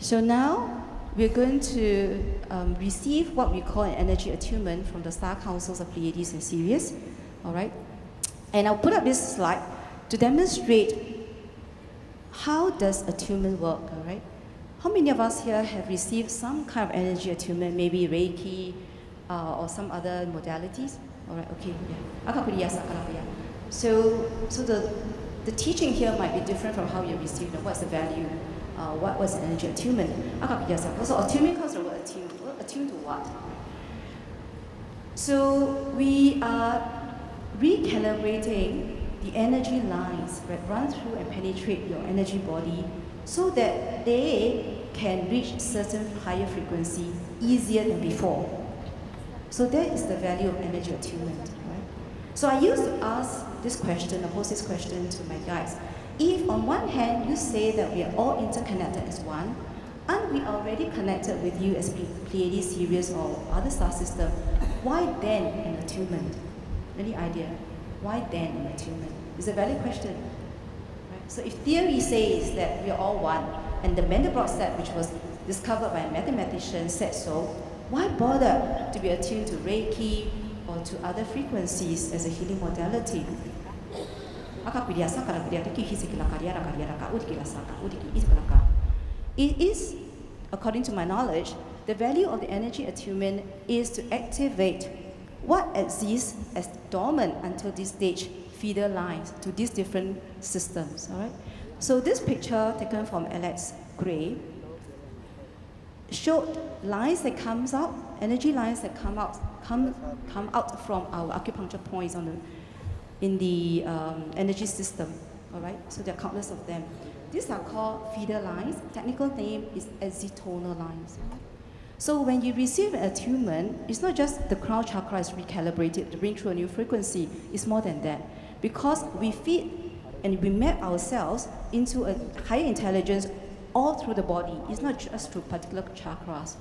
So now we're going to receive what we call an energy attunement from the star councils of Pleiades and Sirius. All right? And I'll put up this slide to demonstrate how does attunement work, all right? How many of us here have received some kind of energy attunement, maybe Reiki or some other modalities? All right, okay, yeah. So the teaching here might be different from how you receive it. What's the value? What was energy attunement? So attunement comes from the word attune. Attune to what? So we are recalibrating the energy lines that run through and penetrate your energy body so that they can reach certain higher frequency easier than before. So that is the value of energy attunement, right? So I used to ask this question, or pose this question to my guides. If on one hand you say that we are all interconnected as one, aren't we already connected with you as Pleiades, Sirius, or other star system? Why then an attunement? Any idea? Why then an attunement? It's a valid question. Right? So if theory says that we are all one, and the Mandelbrot set, which was discovered by a mathematician, said so, why bother to be attuned to Reiki or to other frequencies as a healing modality? It is, according to my knowledge, the value of the energy attunement is to activate what exists as dormant until this stage feeder lines to these different systems, all right? So this picture taken from Alex Gray showed lines that comes out, energy lines that come out from our acupuncture points in the energy system, all right? So there are countless of them. These are called feeder lines. Technical name is excitonal lines. So when you receive an attunement, it's not just the crown chakra is recalibrated to bring through a new frequency. It's more than that. Because we feed and we map ourselves into a higher intelligence all through the body. It's not just through particular chakras,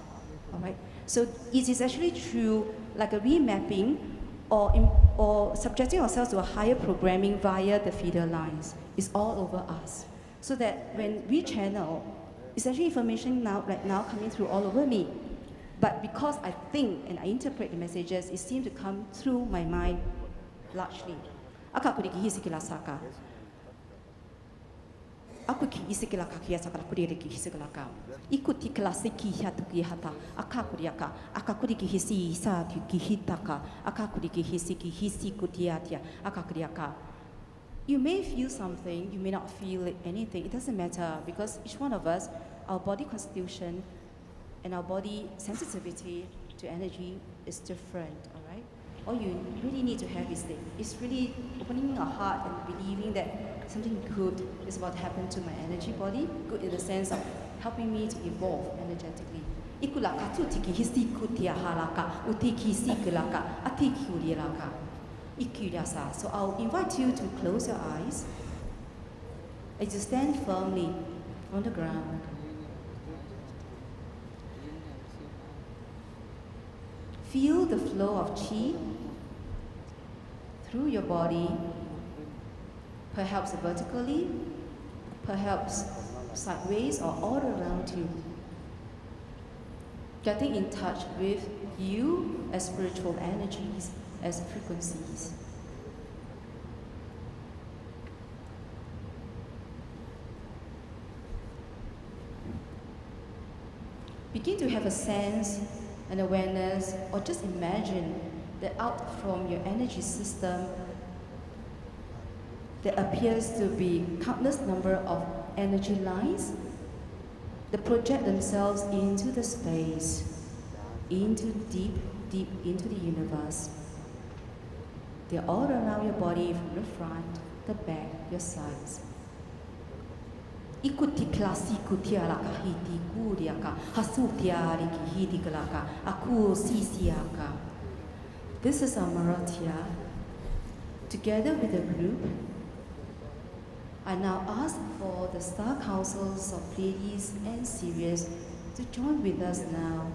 all right? So it is actually through like a remapping or subjecting ourselves to a higher programming via the feeder lines. It's all over us. So that when we channel, it's actually information right now coming through all over me. But because I think and I interpret the messages, it seems to come through my mind largely. Aku ki isikilaka kia sakala puri ki hisikilaka. Ikuti klasiki hatu ki hata. Akakuriaka. Akakuri ki hisi sa ki hitaka. Akakuri ki hisi kutiatia. Akakuriaka. You may feel something, you may not feel anything. It doesn't matter because each one of us, our body constitution and our body sensitivity to energy is different, all right? All you really need to have is really opening your heart and believing that something good is about to happen to my energy body, good in the sense of helping me to evolve energetically. Ikulaka tu tiki hisi kutia halaka, utiki sikulaka, atiki ulielaka. So I'll invite you to close your eyes and to stand firmly on the ground. Feel the flow of qi through your body, perhaps vertically, perhaps sideways or all around you. Getting in touch with you as spiritual energies, as frequencies. Begin to have a sense and awareness, or just imagine that out from your energy system, there appears to be countless number of energy lines that project themselves into the space, into deep into the universe. They're all around your body, from the front, the back, your sides. Ikuti klasi kutiara kahiti kuriaka, hasutiari kihiti kalaka, aku sisiaka. This is Amara. Together with the group, I now ask for the star councils of Pleiades and Sirius to join with us now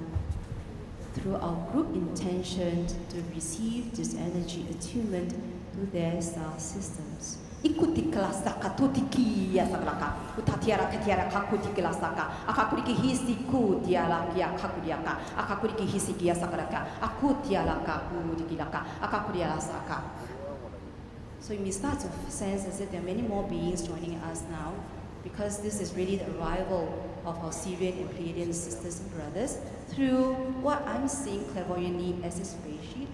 through our group intention to receive this energy attunement to their star systems. Ikutikala saka tutikia sakalaka. Utatiara katiara kakutikala saka. Akakuriki hisiku tiala kia kakuriaka. Akakuriki hisikia sakalaka. Akutiala kakudikilaka. Akakuriala saka. So you may start to sense as if there are many more beings joining us now, because this is really the arrival of our Syrian and Pleiadian sisters and brothers through what I'm seeing clairvoyantly as a spaceship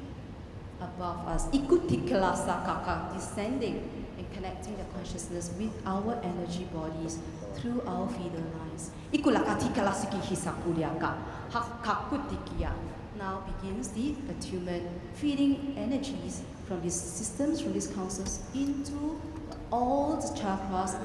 above us. Ikutikala sakaka, descending and connecting the consciousness with our energy bodies through our feeder lines. Ikulakatikala hisakuliaka, hakakutikia. Now begins the attunement, feeding energies from these systems, from these councils, into all the chakras,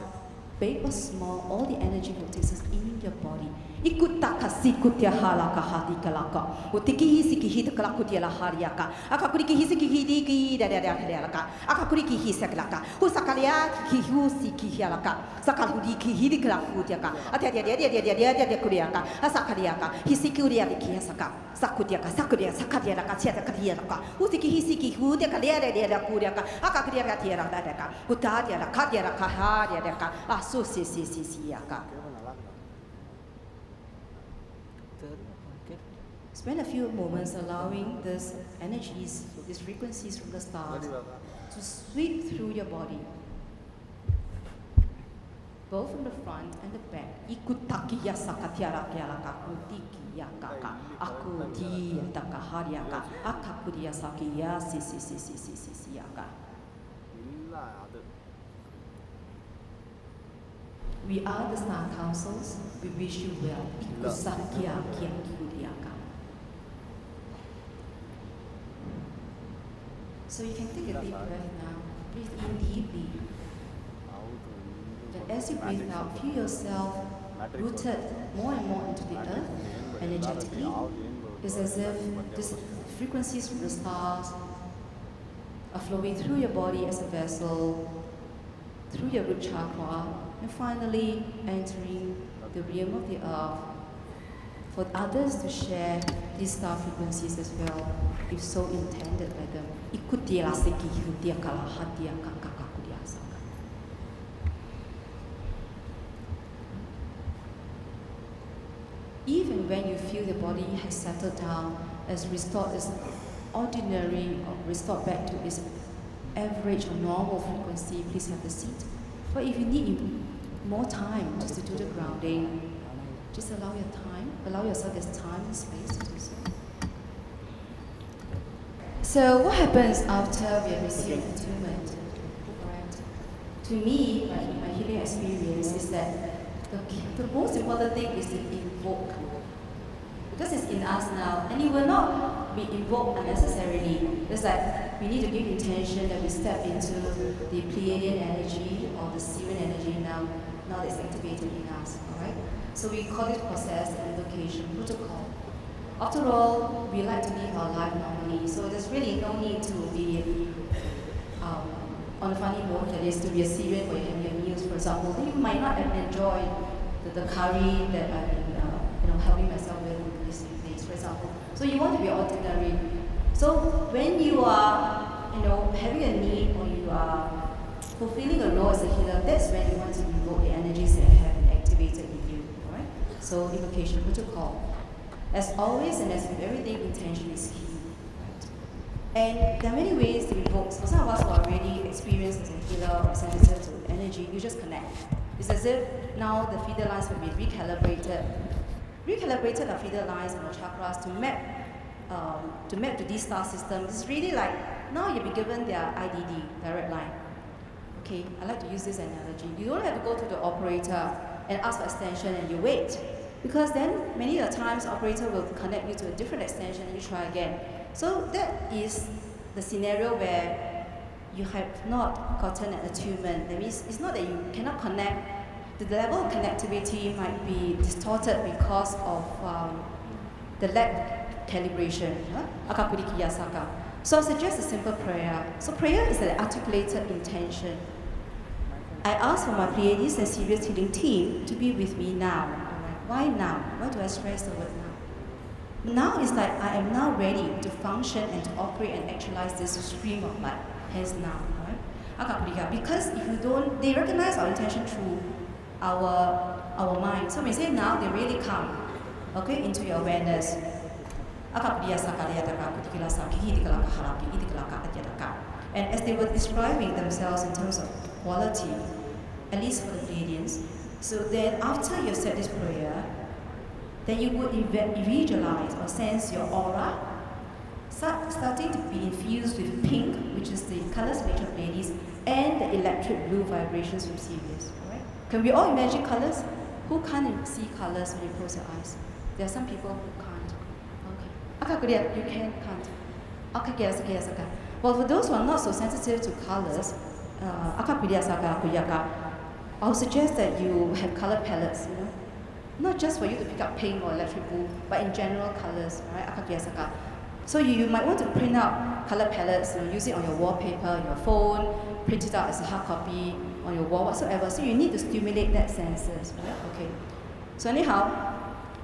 big or small, all the energy vortices in your body. Ikutaka sikutia halaka hatikalaka. Utiki hisiki hitakalakutia la hariaka. Akakuriki hisiki hidiki dadadaka. Akakuriki hisaklaka. Husakalia hihusiki hialaka. Sakaludiki hidikalakudiaka. Atadia kuriaka. Asakaliaka. Hisikuria kiasaka. Sakutiaka, sakudia, sakadiaka, tiaka. Utiki hisiki hudekalia kuriaka. Akakuria tiaka. Utadia, kadia, kahadiaka. Asusisiaka. Spend a few moments allowing these energies, these frequencies from the stars to sweep through your body, both from the front and the back. Ikutakiya sakatiara kialaka kutikiya kaka akuti takahariaka akakudia sakiya sisiyaka. We are the star councils. We wish you well. Ikusakia kiakudiaka. So you can take a deep breath now. Breathe in deeply. And as you breathe out, feel yourself rooted more and more into the earth energetically. It's as if these frequencies from the stars are flowing through your body as a vessel, through your root chakra, and finally entering the realm of the earth for others to share these star frequencies as well, if so intended by them. Even when you feel the body has settled down, as restored as ordinary, or restored back to its average or normal frequency, please have a seat. But if you need more time just to do the grounding, just allow yourself this time and space to do so. So what happens after we have received attunement? Right. To me, my healing experience is that the most important thing is to invoke. Because it's in us now, and it will not be invoked unnecessarily. It's like we need to give intention that we step into the Pleiadian energy or the Syrian energy now that it's activated in us. Alright? So we call this process an invocation protocol. After all, we like to live our life normally, so there's really no need to be on a funny note, that is to be a Syrian where you have your meals, for example. Then you might not have enjoyed the curry that I've been helping myself with in these days, for example. So you want to be ordinary. So when you are having a need, or you are fulfilling a role as a healer, that's when you want to invoke the energies that have been activated in you. Alright? So invocation protocol. As always, and as with everything, intention is key. And there are many ways to invoke. So some of us who are already experienced as a healer or sensitive to energy, you just connect. It's as if now the feeder lines will be recalibrated our feeder lines and our chakras to map to these star systems. It's really like now you'll be given their IDD, direct line. Okay, I like to use this analogy. You don't have to go to the operator and ask for extension and you wait. Because then many of the times the operator will connect you to a different extension and you try again. So that is the scenario where you have not gotten an attunement. That means it's not that you cannot connect. The level of connectivity might be distorted because of the lack of calibration. So I suggest a simple prayer. So prayer is an articulated intention. I ask for my Pleiades and Sirius healing team to be with me now. Why now? Why do I stress the word now? Now is like I am now ready to function and to operate and actualize this stream of light. Hence now. Right? Because if you don't, they recognize our intention through our mind. So when we say now, they really come, okay, into your awareness. And as they were describing themselves in terms of quality, at least for the Pleiadians, so then after you said this prayer, then you would visualize or sense your aura starting to be infused with pink, which is the color signature of Pleiades, and the electric blue vibrations from Sirius. Alright? Can we all imagine colors? Who can't see colors when you close your eyes? There are some people who can't. Okay. You can't. Okay. Well, for those who are not so sensitive to colors, I would suggest that you have color palettes, not just for you to pick up pink or electric blue, but in general colors, right? So you might want to print out color palettes, use it on your wallpaper, your phone, print it out as a hard copy on your wall, whatsoever. So you need to stimulate that senses, right? Okay. So anyhow,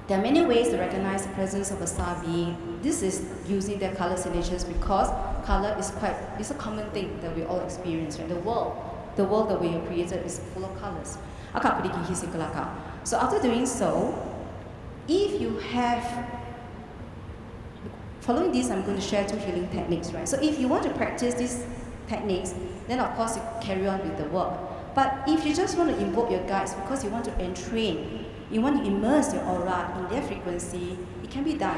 there are many ways to recognize the presence of a star being. This is using their color signatures because color is a common thing that we all experience, right? The world that we have created is full of colors. So after doing so, if you have, following this, I'm going to share 2 healing techniques, right? So if you want to practice these techniques, then of course you carry on with the work. But if you just want to invoke your guides because you want to entrain, you want to immerse your aura in their frequency, it can be done.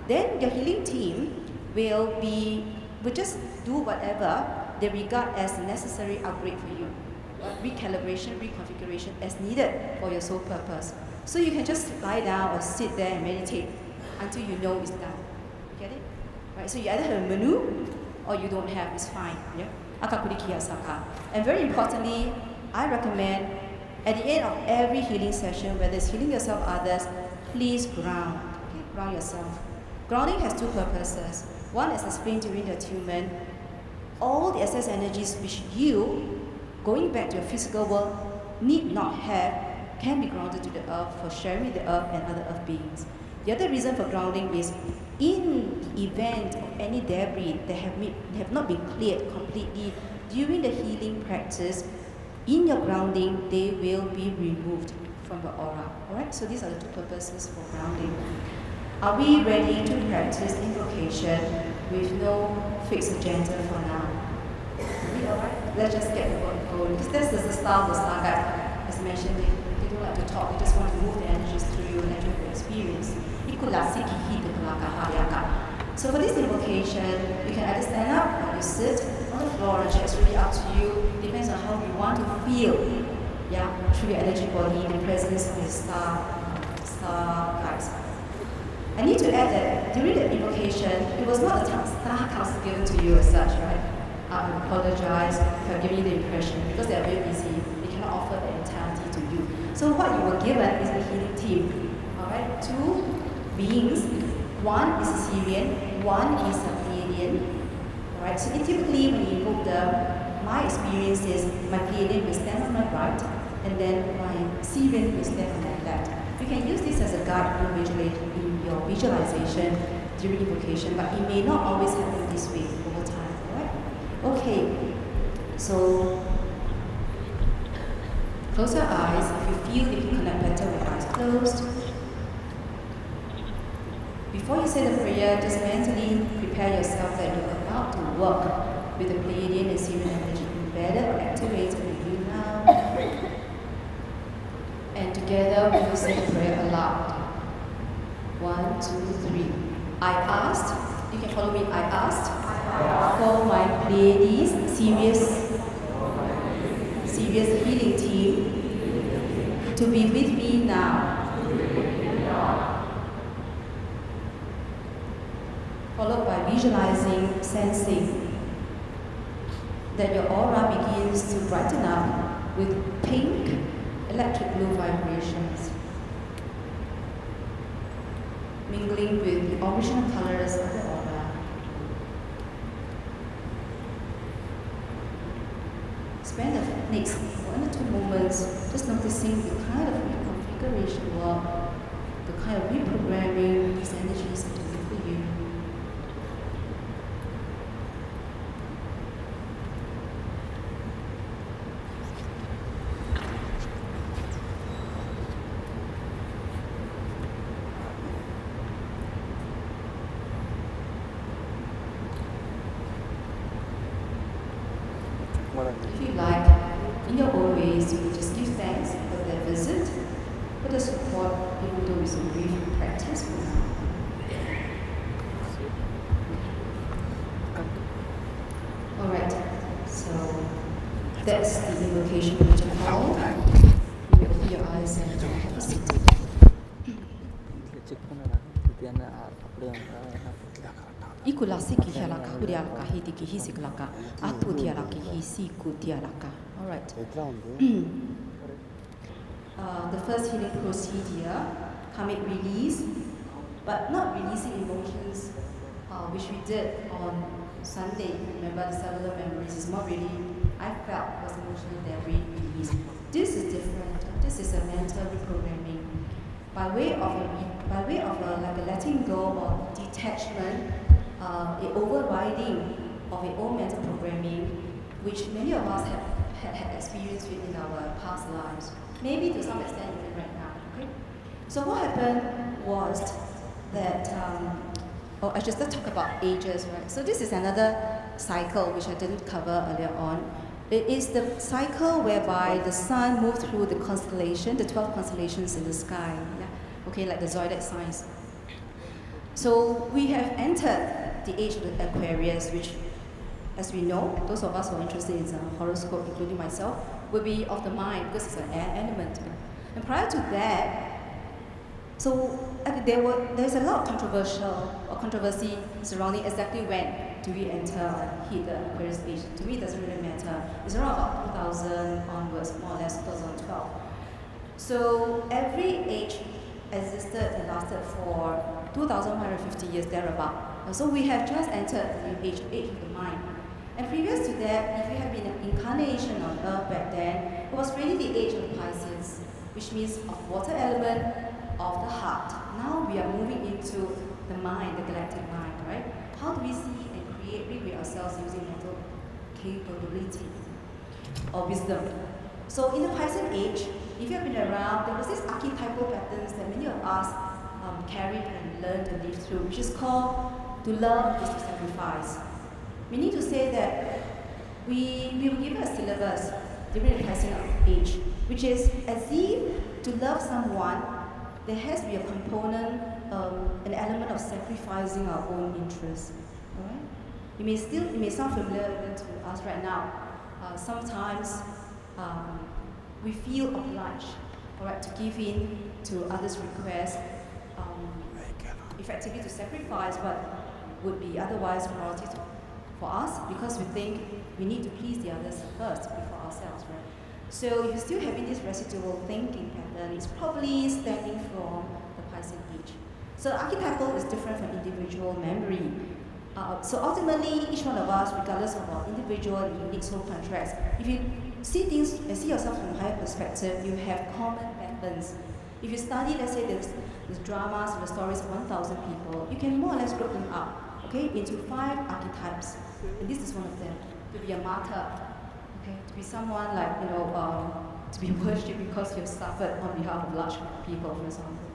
Then your healing team will just do whatever they regard as a necessary upgrade for you. Recalibration, reconfiguration as needed for your soul purpose. So you can just lie down or sit there and meditate until you know it's done. You get it? Right? So you either have a menu or you don't have, it's fine. Yeah? And very importantly, I recommend at the end of every healing session, whether it's healing yourself or others, please ground. Okay? Ground yourself. Grounding has 2 purposes. One, as explained during the attunement, all the excess energies which you, going back to your physical world, need not have, can be grounded to the earth for sharing with the earth and other earth beings. The other reason for grounding is in the event of any debris that have not been cleared completely during the healing practice, in your grounding, they will be removed from the aura. Alright, so these are the 2 purposes for grounding. Are we ready to practice invocation with no fixed agenda for now? Are we alright? Let's just get the work going. This is the style of the star guide. As mentioned, they don't like to talk, they just want to move the energies through you and let you experience. So for this invocation, you can either stand up or you sit on the floor. It's really up to you. Depends on how you want to feel. Yeah, through your energy body, the presence of the star guides. I need to add that during the invocation, it was not a star council given to you as such, right? I apologize if I've given you the impression because they are very busy. They cannot offer the entirety to you. So what you were given is a healing team. Alright, 2 beings. One is a Syrian, one is a Pleiadian. Alright, so typically when you invoke them, my experience is my Pleiadian will stand on my right, and then my Syrian will stand on my left. You can use this as a guide in your visualization during invocation, but it may not always happen this way over time. Alright? Okay, so close your eyes. If you feel you can connect better with eyes closed. Before you say the prayer, just mentally prepare yourself that you're about to work with the Pleiadian and Syrian energy embedded or activated with you now. And together we will say the prayer aloud. 1, 2, 3. I asked, you can follow me, I asked for my Pleiades, serious healing team to be with me now. Followed by visualizing, sensing that your aura begins to brighten up with pink, electric blue vibrations, mingling with the original colors of the aura. Spend the next 1 or 2 moments just noticing the kind of reconfiguration work, the kind of reprogramming these energies are doing for you. In your own ways, you can just give thanks for their visit, for the support, even though it's a brief practice for now. Alright, so that's the invocation which I follow. You open your eyes and have a seat. Ikulasi kihalaka hudialaka hidiki hisiklaka atudialaki hisikudialaka. Alright. The first healing procedure, karmic release, but not releasing emotions, which we did on Sunday. Remember the cellular memories is not really, I felt was emotional debris release. This is different. This is a mental reprogramming. By way of like a letting go or detachment, a overriding of your own mental programming, which many of us have experienced with in our past lives. Maybe to some extent even right now. Okay? So what happened was that, I just talk about ages, right? So this is another cycle which I didn't cover earlier on. It is the cycle whereby the sun moved through the constellation, the 12 constellations in the sky, yeah? Okay, like the zodiac signs. So we have entered the age of the Aquarius, which, as we know, those of us who are interested in horoscope, including myself, will be of the mind because it's an air element. And prior to that, so there's a lot of controversy surrounding exactly when do we enter or hit the Aquarius age. To me, it doesn't really matter. It's around about 2000 onwards, more or less 2012. So every age existed and lasted for 2,150 years thereabout. So we have just entered the age of the mind. And previous to that, if you have been an incarnation on Earth back then, it was really the age of Pisces, which means of water element, of the heart. Now we are moving into the mind, the galactic mind, right? How do we see and recreate ourselves using mental capability or wisdom? So in the Piscean age, if you have been around, there was this archetypal patterns that many of us carried and learned and lived through, which is called to love is to sacrifice. Meaning to say that we were given a syllabus during the Piscean age, which is as if to love someone, there has to be a component, an element of sacrificing our own interests. All right? It may sound familiar even to us right now. Sometimes we feel obliged, all right, to give in to others' requests, effectively to sacrifice what would be otherwise priority for us, because we think we need to please the others first before ourselves, right? So if you're still having this residual thinking pattern, it's probably stemming from the Piscean age. So archetypal is different from individual memory. So ultimately, each one of us, regardless of our individual and unique soul contracts, if you see things and see yourself from a higher perspective, you have common patterns. If you study, let's say, the dramas and the stories of 1,000 people, you can more or less group them up, okay, into 5 archetypes. And this is one of them, to be a martyr, okay, to be someone like, to be worshipped because you've suffered on behalf of large people, for example,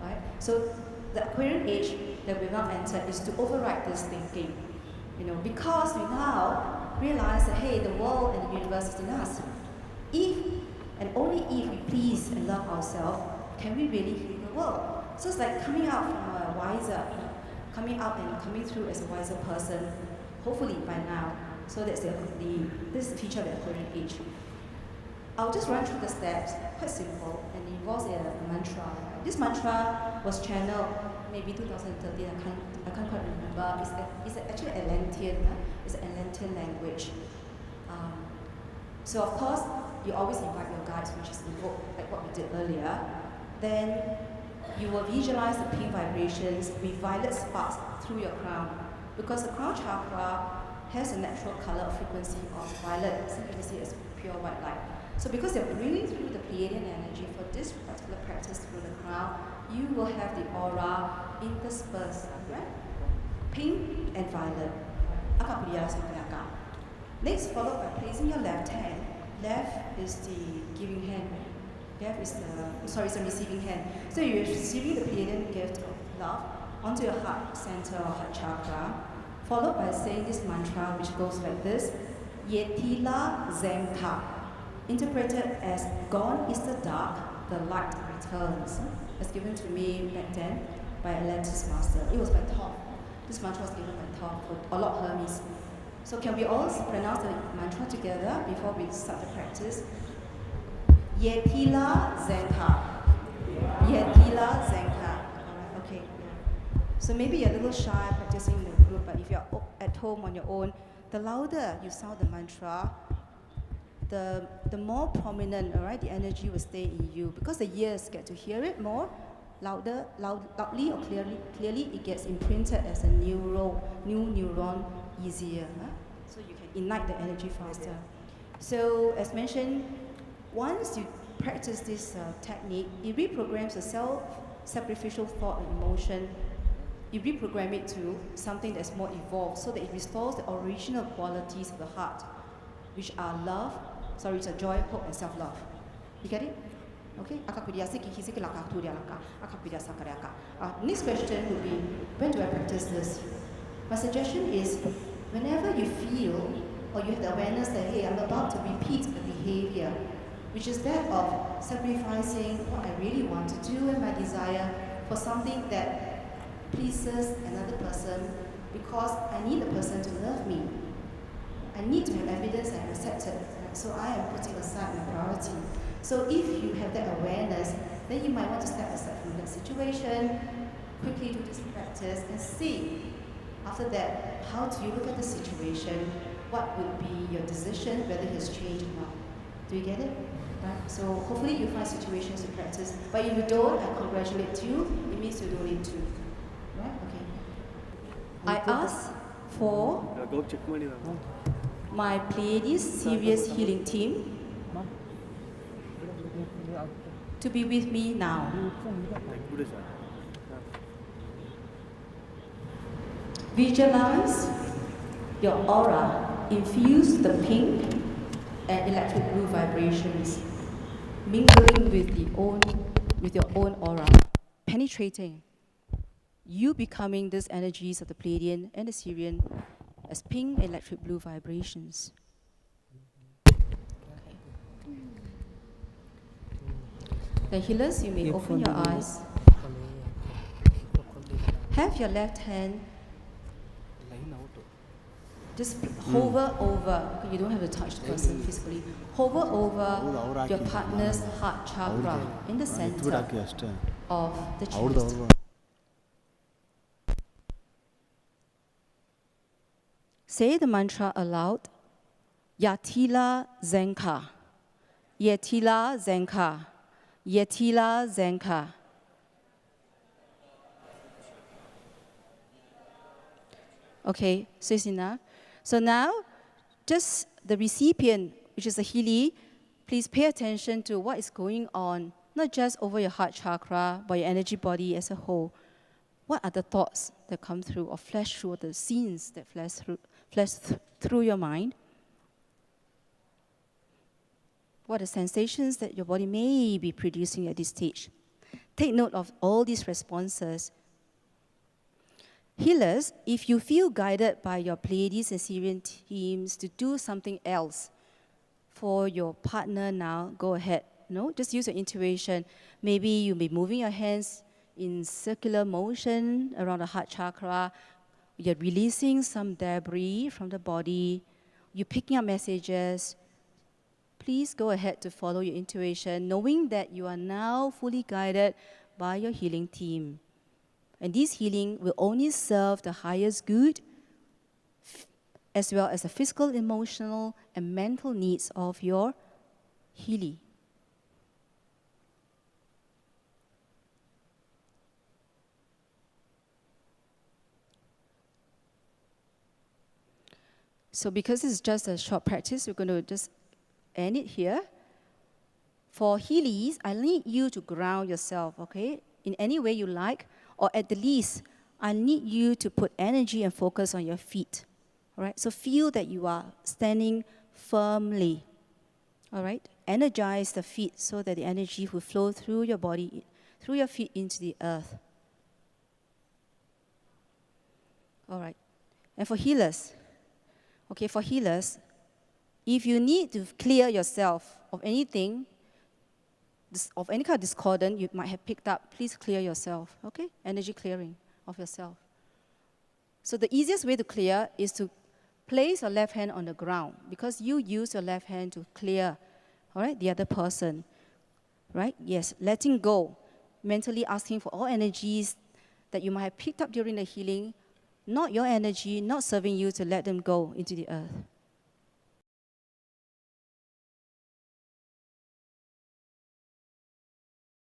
right? So the Aquarian age that we've now entered is to override this thinking, because we now realize that, hey, the world and the universe is in us. If and only if we please and love ourselves, can we really heal the world? So it's like coming out from a wiser, coming out and coming through as a wiser person, hopefully by now. So that's this is the feature of the Aquarian age. I'll just run through the steps, quite simple, and it involves a mantra. This mantra was channeled maybe 2013, I can't quite remember. It's actually Atlantean, it's an Atlantean language. So of course, you always invite your guides, which is invoked, like what we did earlier. Then you will visualize the pink vibrations with violet sparks through your crown. Because the crown chakra has a natural color of frequency of violet, so you can see it as pure white light. So because you're bringing through the Pleiadian energy for this particular practice through the crown, you will have the aura interspersed, right? Pink and violet. Next, followed by placing your left hand. Left is the giving hand. Left is the receiving hand. So you're receiving the Pleiadian gift of love onto your heart center or heart chakra, followed by saying this mantra, which goes like this: Yetila Zenka. interpreted as gone is the dark, the light returns. It was given to me back then by Atlantean master. It was by Tom. This mantra was given by Tom for a lot of Hermes. So can we all pronounce the mantra together before we start the practice? Yetila Zenka. Yetila Zenka. Alright, okay. So maybe you're a little shy practicing in the group, but if you're at home on your own, the louder you sound the mantra, the more prominent, all right, the energy will stay in you. Because the ears get to hear it more, loudly or clearly, it gets imprinted as a new neuron easier. Huh? So you can ignite the energy faster. So as mentioned, once you practice this technique, it reprograms the self-sacrificial thought and emotion. You reprogram it to something that's more evolved so that it restores the original qualities of the heart, which are joy, hope, and self-love. You get it? Okay? Next question would be, when do I practice this? My suggestion is, whenever you feel or you have the awareness that, hey, I'm about to repeat the behavior, which is that of sacrificing what I really want to do and my desire for something that pleases another person because I need the person to love me. I need to have evidence I'm accepted. So I am putting aside my priority. So if you have that awareness, then you might want to step aside from that situation, quickly do this practice and see, after that, how do you look at the situation? What would be your decision, whether it has changed or not? Do you get it? Right? So hopefully you find situations to practice. But if you don't, I congratulate you. It means you don't need to. Right? Okay. I ask for my Pleiades serious healing team to be with me now. Visualize your aura infuse the pink and electric blue vibrations, mingling with your own aura, penetrating. You becoming these energies of the Pleiadian and the Syrian as pink and electric blue vibrations. Okay. The healers, you may open your eyes. Have your left hand just hover over, you don't have to touch the person physically, hover over your partner's heart chakra in the center of the chest. Say the mantra aloud. Yatila Zenka. Yetila Zenka. Yetila Zenka. Okay, so it's enough. So now, just the recipient, which is a Healy, please pay attention to what is going on, not just over your heart chakra, but your energy body as a whole. What are the thoughts that come through or flash through, the scenes that flash through your mind? What are sensations that your body may be producing at this stage? Take note of all these responses. Healers, if you feel guided by your Pleiades and Syrian teams to do something else for your partner now, go ahead. No, just use your intuition. Maybe you'll be moving your hands in circular motion around the heart chakra. You're releasing some debris from the body. You're picking up messages. Please go ahead to follow your intuition, knowing that you are now fully guided by your healing team. And this healing will only serve the highest good, as well as the physical, emotional, and mental needs of your Healy. So because it's just a short practice, we're going to just end it here. For Heelys, I need you to ground yourself, okay, in any way you like, or at the least, I need you to put energy and focus on your feet, all right? So feel that you are standing firmly, all right? Energize the feet so that the energy will flow through your body, through your feet into the earth. All right. And for healers, okay, for healers, if you need to clear yourself of anything, of any kind of discordant you might have picked up, please clear yourself, okay? Energy clearing of yourself. So the easiest way to clear is to place your left hand on the ground, because you use your left hand to clear, all right, the other person, right? Yes, letting go, mentally asking for all energies that you might have picked up during the healing, not your energy, not serving you, to let them go into the earth.